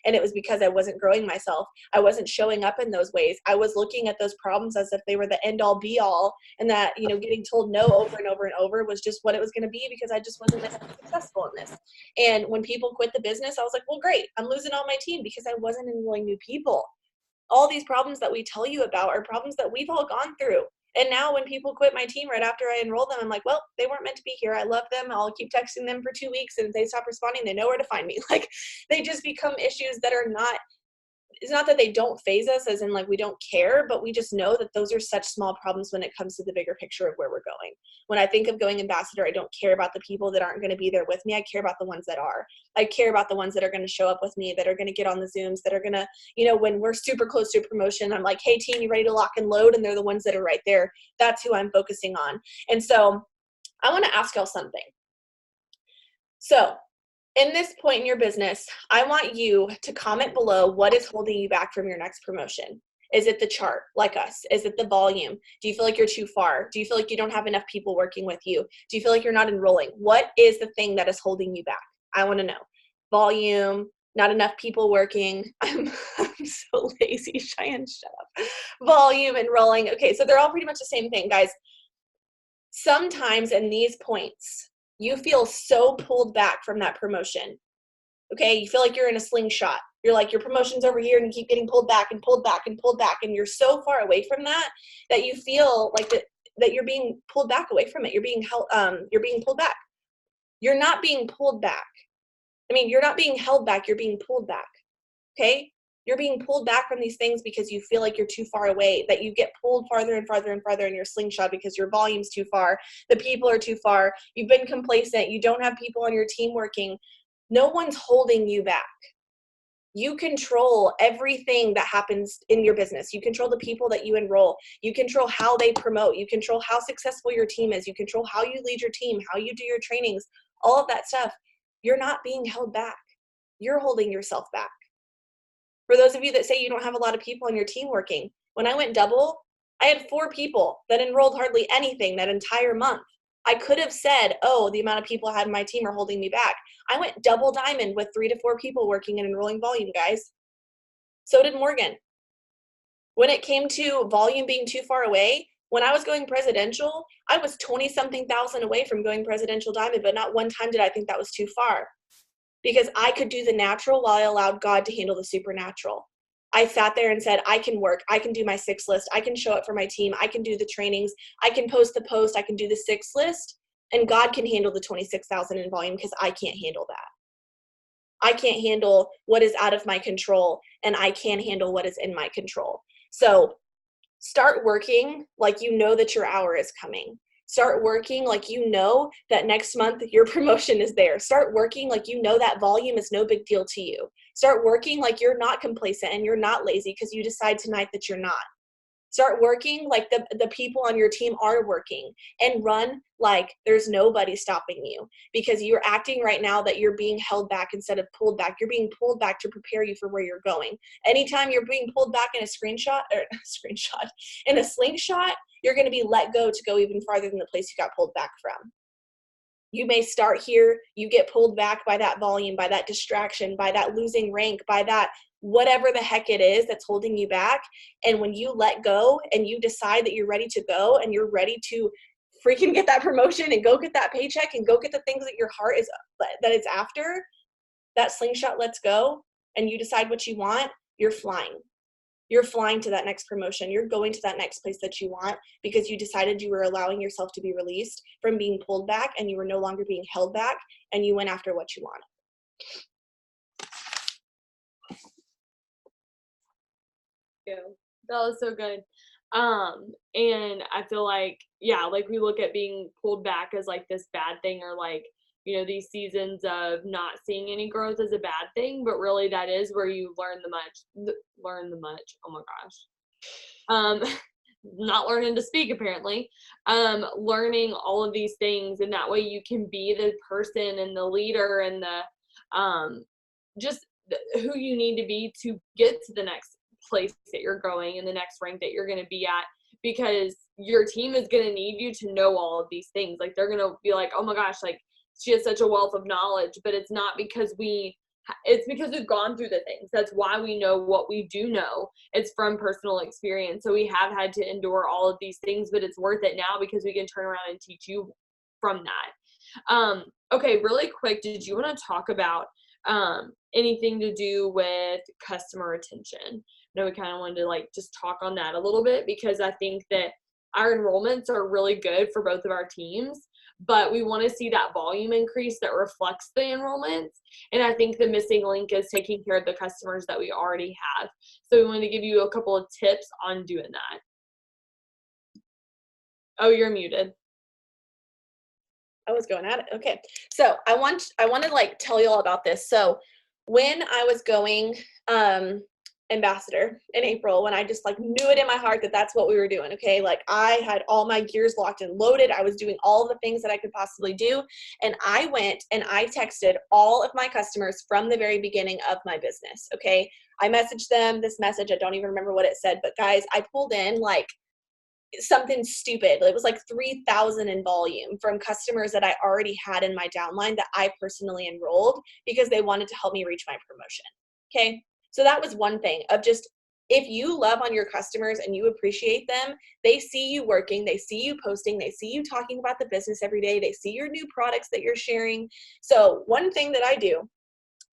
And it was because I wasn't growing myself. I wasn't showing up in those ways. I was looking at those problems as if they were the end all be all, and that, you know, getting told no over and over and over was just what it was going to be because I just wasn't successful in this. And when people quit the business, I was like, well, great. I'm losing all my team because I wasn't enrolling new people. All these problems that we tell you about are problems that we've all gone through. And now when people quit my team right after I enroll them, I'm like, well, they weren't meant to be here. I love them. I'll keep texting them for 2 weeks. And if they stop responding, they know where to find me. Like, they just become issues that are not, it's not that they don't phase us as in like we don't care, but we just know that those are such small problems when it comes to the bigger picture of where we're going. When I think of going ambassador, I don't care about the people that aren't going to be there with me. I care about the ones that are. I care about the ones that are going to show up with me, that are going to get on the Zooms, that are going to, you know, when we're super close to a promotion, I'm like, hey team, you ready to lock and load? And they're the ones that are right there. That's who I'm focusing on. And so I want to ask y'all something. So in this point in your business, I want you to comment below what is holding you back from your next promotion. Is it the chart like us? Is it the volume? Do you feel like you're too far? Do you feel like you don't have enough people working with you? Do you feel like you're not enrolling? What is the thing that is holding you back? I want to know. Volume, not enough people working. I'm so lazy. Cheyenne, shut up. Volume, enrolling. Okay, so they're all pretty much the same thing, guys. Sometimes in these points, you feel so pulled back from that promotion. Okay, you feel like you're in a slingshot. You're like, your promotion's over here and you keep getting pulled back and pulled back and pulled back. And you're so far away from that that you feel like that you're being pulled back away from it. You're being pulled back. You're not being pulled back. I mean, you're not being held back. You're being pulled back. Okay? You're being pulled back from these things because you feel like you're too far away, that you get pulled farther and farther and farther in your slingshot because your volume's too far, the people are too far, you've been complacent, you don't have people on your team working. No one's holding you back. You control everything that happens in your business. You control the people that you enroll. You control how they promote. You control how successful your team is. You control how you lead your team, how you do your trainings, all of that stuff. You're not being held back. You're holding yourself back. For those of you that say you don't have a lot of people on your team working, when I went double, I had 4 people that enrolled hardly anything that entire month. I could have said, oh, the amount of people I had in my team are holding me back. I went double diamond with 3 to 4 people working and enrolling volume, guys. So did Morgan. When it came to volume being too far away, when I was going presidential, I was 20-something thousand away from going presidential diamond, but not one time did I think that was too far. Because I could do the natural while I allowed God to handle the supernatural. I sat there and said, I can work. I can do my 6 list. I can show up for my team. I can do the trainings. I can post the post. I can do the 6 list. And God can handle the 26,000 in volume because I can't handle that. I can't handle what is out of my control, and I can handle what is in my control. So start working like you know that your hour is coming. Start working like you know that next month your promotion is there. Start working like you know that volume is no big deal to you. Start working like you're not complacent and you're not lazy because you decide tonight that you're not. Start working like the people on your team are working, and run like there's nobody stopping you, because you're acting right now that you're being held back instead of pulled back. You're being pulled back to prepare you for where you're going. Anytime you're being pulled back in a in a slingshot, you're going to be let go to go even farther than the place you got pulled back from. You may start here, you get pulled back by that volume, by that distraction, by that losing rank, by that whatever the heck it is that's holding you back. And when you let go and you decide that you're ready to go and you're ready to freaking get that promotion and go get that paycheck and go get the things that your heart is that it's after, that slingshot lets go and you decide what you want, you're flying. You're flying to that next promotion. You're going to that next place that you want because you decided you were allowing yourself to be released from being pulled back, and you were no longer being held back, and you went after what you wanted. Yeah, that was so good. And I feel like, yeah, like we look at being pulled back as like this bad thing, or like, you know, these seasons of not seeing any growth as a bad thing, but really that is where you learn the much. Oh my gosh. Not learning to speak apparently. Learning all of these things, and that way you can be the person and the leader and the just who you need to be to get to the next place that you're going and the next rank that you're going to be at, because your team is going to need you to know all of these things. Like they're going to be like, oh my gosh, like she has such a wealth of knowledge, but it's not because it's because we've gone through the things. That's why we know what we do know. It's from personal experience. So we have had to endure all of these things, but it's worth it now because we can turn around and teach you from that. Okay, really quick, did you want to talk about anything to do with customer retention? I know we kind of wanted to like just talk on that a little bit, because I think that our enrollments are really good for both of our teams, but we want to see that volume increase that reflects the enrollments. And I think the missing link is taking care of the customers that we already have. So we wanted to give you a couple of tips on doing that. Oh, you're muted. I was going at it. Okay. So I want to like tell you all about this. So when I was going ambassador in April, when I just like knew it in my heart that that's what we were doing. Okay. Like I had all my gears locked and loaded. I was doing all the things that I could possibly do. And I went and I texted all of my customers from the very beginning of my business. Okay. I messaged them this message. I don't even remember what it said, but guys, I pulled in like something stupid. It was like 3,000 in volume from customers that I already had in my downline that I personally enrolled because they wanted to help me reach my promotion. Okay. So that was one thing of just, if you love on your customers and you appreciate them, they see you working, they see you posting, they see you talking about the business every day, they see your new products that you're sharing. So one thing that I do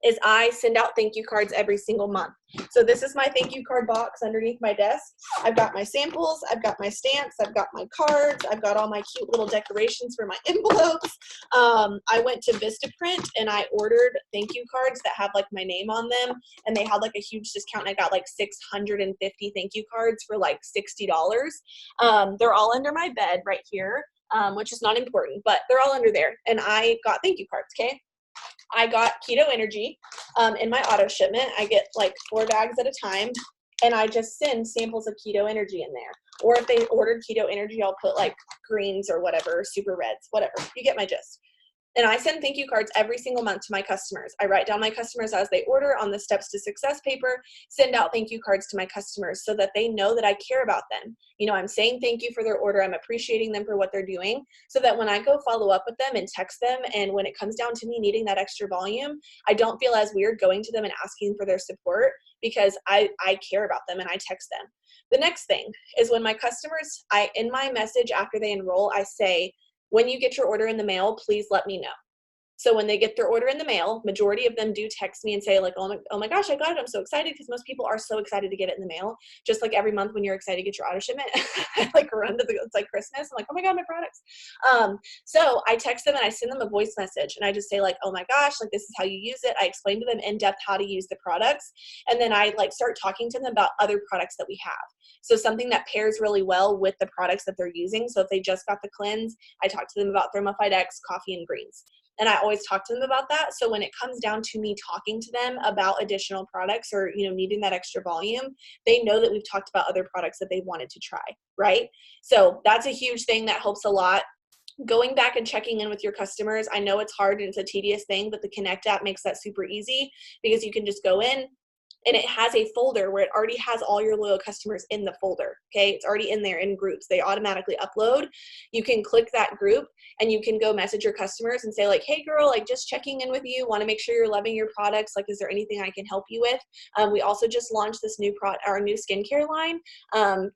is I send out thank you cards every single month. So this is my thank you card box underneath my desk. I've got my samples, I've got my stamps, I've got my cards, I've got all my cute little decorations for my envelopes. I went to Vistaprint and I ordered thank you cards that have like my name on them, and they had like a huge discount. I got like 650 thank you cards for like $60. They're all under my bed right here, which is not important, but they're all under there. And I got thank you cards, okay? I got Keto Energy in my auto shipment. I get like 4 bags at a time, and I just send samples of Keto Energy in there. Or if they ordered Keto Energy, I'll put like greens or whatever, super reds, whatever. You get my gist. And I send thank you cards every single month to my customers. I write down my customers as they order on the Steps to Success paper, send out thank you cards to my customers so that they know that I care about them. You know, I'm saying thank you for their order. I'm appreciating them for what they're doing, so that when I go follow up with them and text them, and when it comes down to me needing that extra volume, I don't feel as weird going to them and asking for their support, because I care about them and I text them. The next thing is when my customers, in my message after they enroll, I say, when you get your order in the mail, please let me know. So when they get their order in the mail, majority of them do text me and say like, oh my gosh, I got it. I'm so excited, because most people are so excited to get it in the mail. Just like every month when you're excited to get your auto shipment, I like run to it's like Christmas. I'm like, oh my God, my products. So I text them and I send them a voice message, and I just say like, oh my gosh, like this is how you use it. I explain to them in depth how to use the products. And then I like start talking to them about other products that we have. So something that pairs really well with the products that they're using. So if they just got the cleanse, I talk to them about Thermophyte X, coffee, and greens. And I always talk to them about that. So when it comes down to me talking to them about additional products, or, you know, needing that extra volume, they know that we've talked about other products that they wanted to try, right? So that's a huge thing that helps a lot. Going back and checking in with your customers. I know it's hard and it's a tedious thing, but the Connect app makes that super easy, because you can just go in, and it has a folder where it already has all your loyal customers in the folder. Okay. It's already in there in groups. They automatically upload. You can click that group and you can go message your customers and say like, hey girl, like just checking in with you. Want to make sure you're loving your products. Like, is there anything I can help you with? We also just launched this new our new skincare line.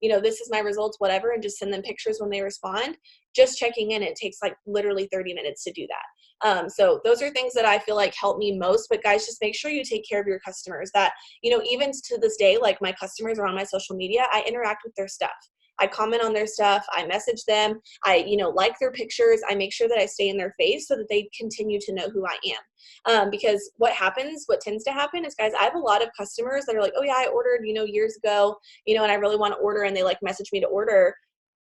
You know, this is my results, whatever, and just send them pictures when they respond. just checking in, it takes like literally 30 minutes to do that. So those are things that I feel like help me most. But guys, just make sure you take care of your customers. That, you know, even to this day, like my customers are on my social media, I interact with their stuff. I comment on their stuff. I message them. I, you know, like their pictures. I make sure that I stay in their face so that they continue to know who I am. Because what tends to happen is, guys, I have a lot of customers that are like, oh yeah, I ordered, you know, years ago, you know, and I really want to order, and they like message me to order.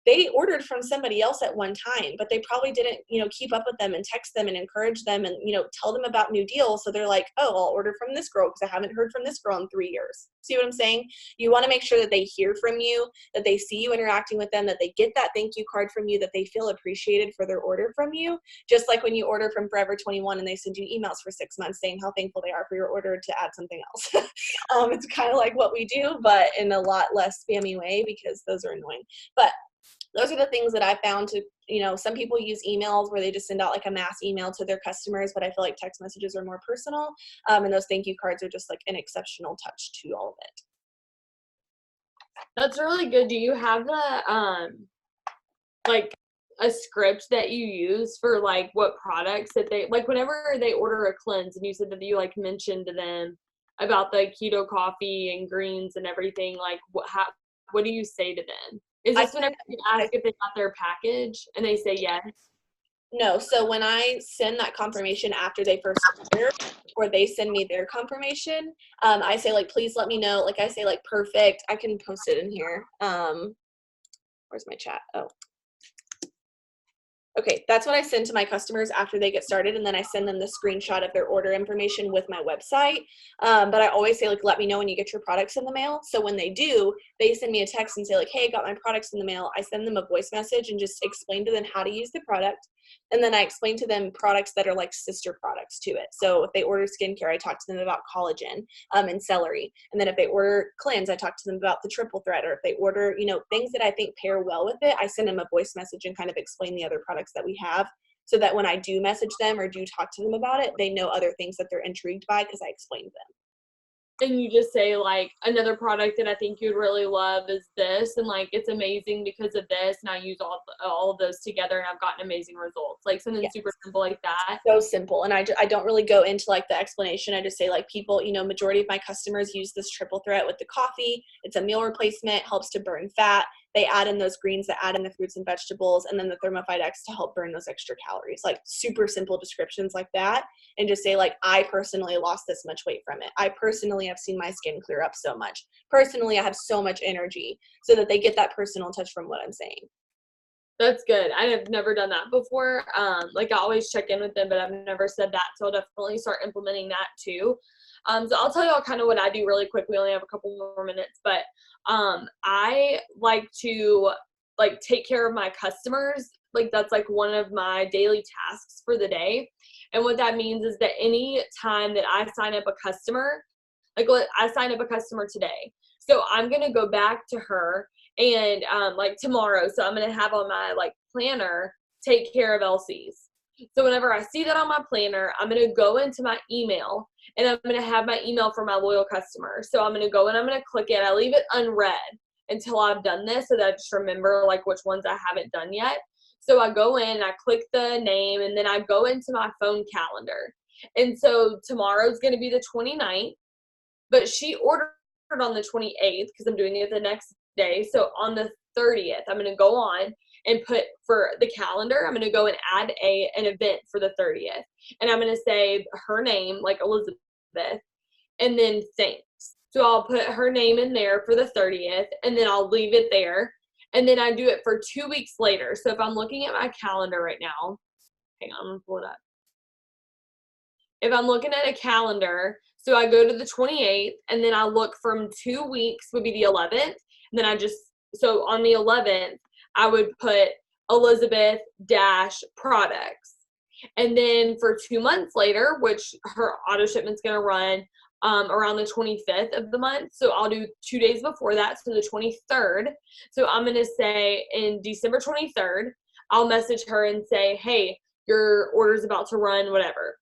They ordered from somebody else at one time, but they probably didn't, you know, keep up with them and text them and encourage them and, you know, tell them about new deals. So they're like, oh, I'll order from this girl because I haven't heard from this girl in 3 years. See what I'm saying? You want to make sure that they hear from you, that they see you interacting with them, that they get that thank you card from you, that they feel appreciated for their order from you. Just like when you order from Forever 21 and they send you emails for 6 months saying how thankful they are for your order to add something else. It's kind of like what we do, but in a lot less spammy way, because those are annoying. But those are the things that I found to, you know, some people use emails where they just send out like a mass email to their customers, but I feel like text messages are more personal. And those thank you cards are just like an exceptional touch to all of it. That's really good. Do you have the like a script that you use for like what products that they like whenever they order a cleanse, and you said that you like mentioned to them about the keto coffee and greens and everything, like what do you say to them? Is this whenever you ask if they got their package and they say yes? No. So when I send that confirmation after they first order, or they send me their confirmation, I say like, please let me know. Like I say like, perfect. I can post it in here. Where's my chat? Oh. Okay, that's what I send to my customers after they get started, and then I send them the screenshot of their order information with my website. But I always say, like, let me know when you get your products in the mail. So when they do, they send me a text and say, like, hey, got my products in the mail. I send them a voice message and just explain to them how to use the product. And then I explain to them products that are like sister products to it. So if they order skincare, I talk to them about collagen and celery. And then if they order cleanse, I talk to them about the triple threat. Or if they order, you know, things that I think pair well with it, I send them a voice message and kind of explain the other products that we have, so that when I do message them or do talk to them about it, they know other things that they're intrigued by because I explained them. And you just say like, another product that I think you'd really love is this, and like it's amazing because of this, and I use all of those together and I've gotten amazing results. Like something super simple like that. So simple. And I don't really go into like the explanation. I just say like, people, you know, majority of my customers use this triple threat with the coffee. It's a meal replacement, helps to burn fat. They add in those greens, that add in the fruits and vegetables, and then the Thermophyte X to help burn those extra calories. Like super simple descriptions like that. And just say like, I personally lost this much weight from it. I personally have seen my skin clear up so much. Personally, I have so much energy, so that they get that personal touch from what I'm saying. That's good. I have never done that before. Like I always check in with them, but I've never said that. So I'll definitely start implementing that too. So I'll tell y'all kind of what I do really quick. We only have a couple more minutes, but I like to like take care of my customers. Like that's like one of my daily tasks for the day. And what that means is that any time that I sign up a customer, like I sign up a customer today. So I'm going to go back to her and like tomorrow. So I'm going to have on my like planner, take care of Elsie's. So whenever I see that on my planner, I'm going to go into my email and I'm going to have my email for my loyal customer. So I'm going to go and I'm going to click it. I leave it unread until I've done this, so that I just remember like which ones I haven't done yet. So I go in, I click the name, and then I go into my phone calendar. And so tomorrow's going to be the 29th, but she ordered on the 28th because I'm doing it the next day. So on the 30th, I'm going to go on and put for the calendar, I'm going to go and add an event for the 30th. And I'm going to say her name, like Elizabeth, and then thanks. So I'll put her name in there for the 30th, and then I'll leave it there. And then I do it for 2 weeks later. So if I'm looking at my calendar right now, hang on, I'm going to pull it up. If I'm looking at a calendar, so I go to the 28th, and then I look from 2 weeks would be the 11th. And then so on the 11th, I would put Elizabeth products. And then for 2 months later, which her auto shipment's going to run around the 25th of the month. So I'll do 2 days before that, so the 23rd. So I'm going to say in December 23rd, I'll message her and say, hey, your order's about to run, whatever.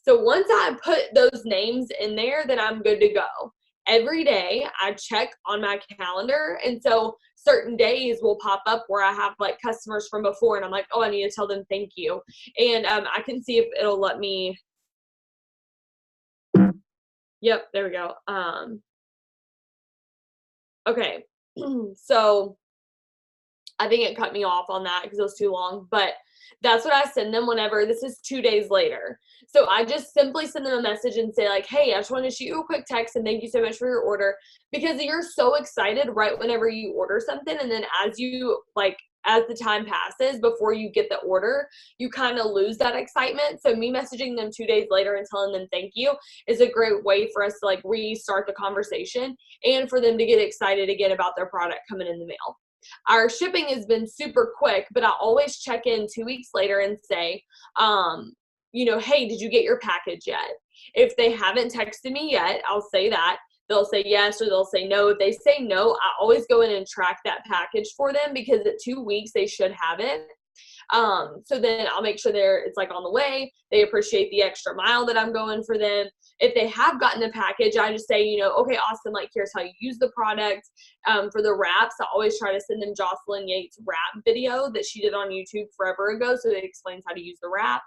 So once I put those names in there, then I'm good to go. Every day I check on my calendar. And so certain days will pop up where I have like customers from before and I'm like, oh, I need to tell them thank you. And I can see if it'll let me. Yep, there we go. Okay. So I think it cut me off on that because it was too long, but that's what I send them whenever this is 2 days later. So I just simply send them a message and say like, hey, I just want to shoot you a quick text and thank you so much for your order, because you're so excited right whenever you order something. And then as you like, as the time passes before you get the order, you kind of lose that excitement. So me messaging them 2 days later and telling them thank you is a great way for us to like restart the conversation and for them to get excited again about their product coming in the mail. Our shipping has been super quick, but I always check in 2 weeks later and say, hey, did you get your package yet? If they haven't texted me yet, I'll say that. They'll say yes or they'll say no. If they say no, I always go in and track that package for them, because at 2 weeks they should have it. So then I'll make sure it's like on the way. They appreciate the extra mile that I'm going for them. If they have gotten the package, I just say, okay, awesome. Like, here's how you use the product. For the wraps, I always try to send them Jocelyn Yates' wrap video that she did on YouTube forever ago. So it explains how to use the wrap.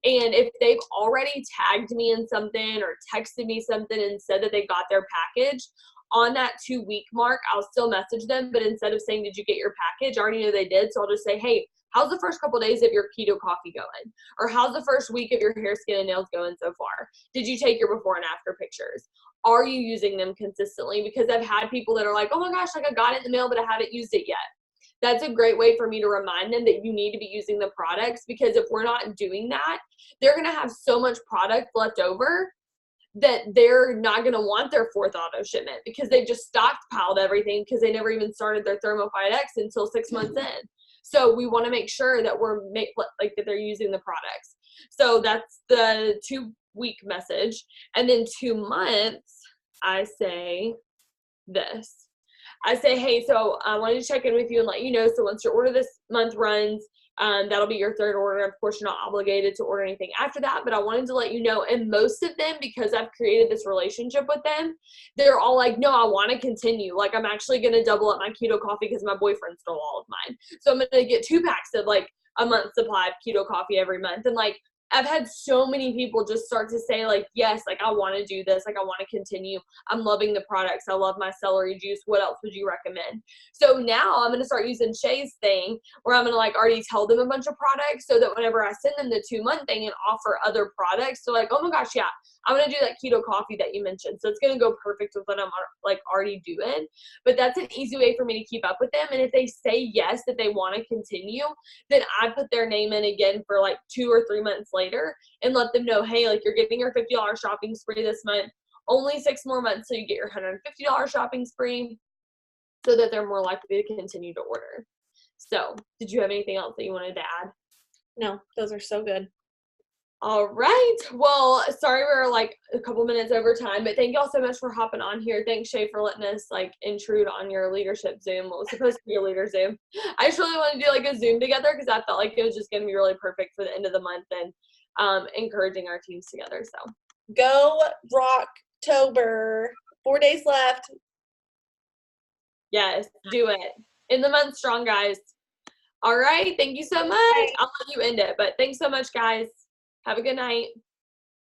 And if they've already tagged me in something or texted me something and said that they got their package, on that 2 week mark, I'll still message them. But instead of saying, did you get your package? I already know they did. So I'll just say, hey, how's the first couple of days of your keto coffee going? Or how's the first week of your hair, skin, and nails going so far? Did you take your before and after pictures? Are you using them consistently? Because I've had people that are like, oh my gosh, like I got it in the mail, but I haven't used it yet. That's a great way for me to remind them that you need to be using the products, because if we're not doing that, they're going to have so much product left over that they're not going to want their 4th auto shipment, because they've just stockpiled everything because they never even started their ThermoFight X until 6 months in. So we want to make sure that that they're using the products. So that's the 2 week message. And then 2 months, I say this. I say, hey, so I wanted to check in with you and let you know. So once your order this month runs, that'll be your 3rd order. Of course, you're not obligated to order anything after that, but I wanted to let you know. And most of them, because I've created this relationship with them, they're all like, no, I want to continue. Like, I'm actually going to double up my keto coffee because my boyfriend stole all of mine. So I'm going to get 2 packs of like a month's supply of keto coffee every month. And like, I've had so many people just start to say like, yes, like I want to do this. Like I want to continue. I'm loving the products. I love my celery juice. What else would you recommend? So now I'm going to start using Shay's thing where I'm going to like already tell them a bunch of products, so that whenever I send them the 2 month thing and offer other products, so like, oh my gosh, yeah, I'm going to do that keto coffee that you mentioned. So it's going to go perfect with what I'm like already doing. But that's an easy way for me to keep up with them. And if they say yes, that they want to continue, then I put their name in again for like 2 or 3 months later and let them know, hey, like you're getting your $50 shopping spree this month, only 6 more months so you get your $150 shopping spree, so that they're more likely to continue to order. So did you have anything else that you wanted to add? No, those are so good. All right. Well, sorry we're like a couple minutes over time, but thank y'all so much for hopping on here. Thanks, Shay, for letting us like intrude on your leadership Zoom. What was supposed to be a leader Zoom. I just really wanted to do like a Zoom together because I felt like it was just going to be really perfect for the end of the month and encouraging our teams together. So go Rocktober. 4 days left. Yes, do it. In the month strong, guys. All right. Thank you so much. I'll let you end it, but thanks so much, guys. Have a good night.